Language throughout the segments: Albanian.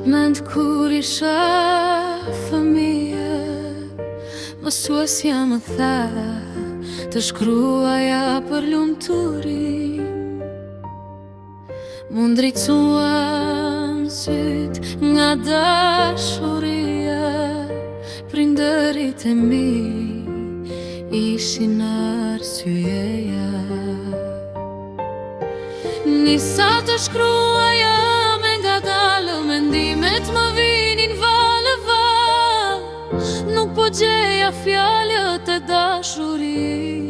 Mend kur isha fëmijë, mësuesja më tha të shkruaja për lumturin. Mu ndricuan syt nga dashuria, prindërit e mi ishin arsyeja. Nisa të shkruaja me ngadalë, mendimet më vinin valë val. Nuk po gjeja fjalët e dashuris,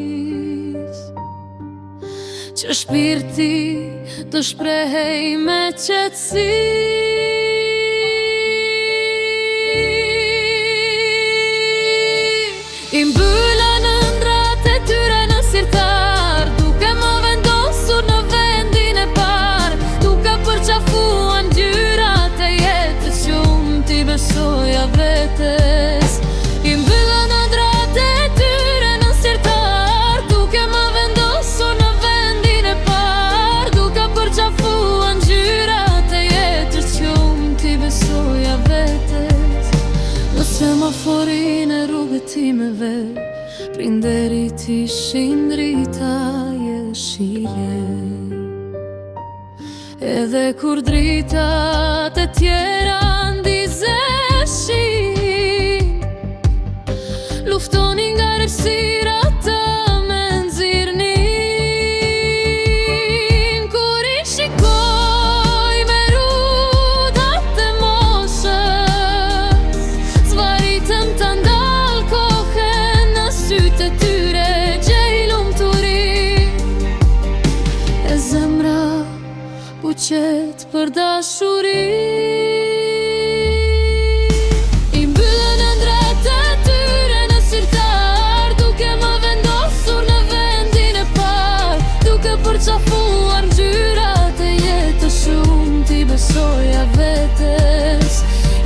që shpirti të shprehej me qetësi. I mbylla në ndrat e tyre në sirtar, duke më vendosur në vendin e par, duke përqafuan ngjyrat e jetës që unë t'i besoja vetes. I mbylla në ndrat e tyre në sirtar, duke më vendosur në vendin e par, duke përqafuan ngjyrat e jetës që unë t'i besoja vetes. Në semaforin e rrugëtimeve, prinderit ishin drita jeshile. Edhe kur dritat e tjera ndizeshin, luftonin nga errësirat të menzirnin. Kur i shikoj me rudat e moshës, zvaritëm të ndal kohën në sytë e tyre, gjej lumturin. E zemra buqet për dashuri. I mbyllën ëndrat e tyre në sirtar, duke më vendosur në vendin e par, duke përqafuar ngjyrat e jetës që unë t'i besoja vetes.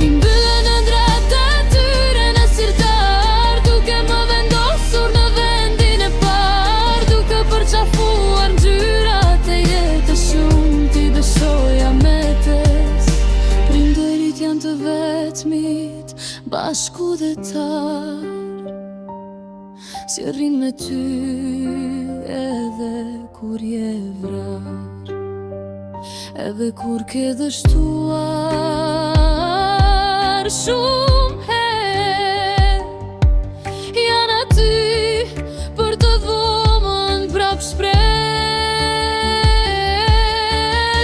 I mbyllën ëndrat e tyre në sirtar, duke më vendosur në vendin e par, duke përqafuar ngjyrat e jetës që unë t'i besoja metes. Prindërit janë të vetmit bashkëdhetar, si rrin me ty edhe kur je vrar, edhe kur ke dështuar shumë herë. Janë aty për të dhomën prap shpreh,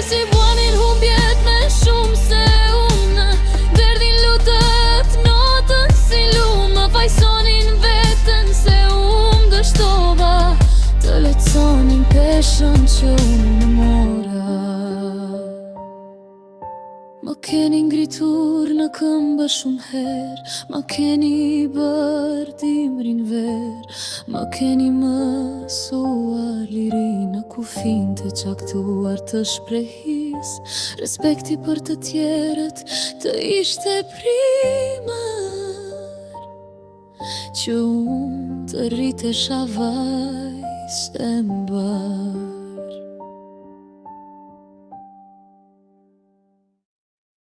si buanin humbjet me shumë se unë, derdhin lutët notën si lumë, fajsonin veten se unë dështova, të leconin peshën që unë mora. Më keni ngritur në këmbë shumë herë, më keni bërë dimrin ver, më keni mësuar liri në kufin të caktuar të shprehis. Respekti për të tjerët të ishte primar, që unë të rritesha vajzë e mbar.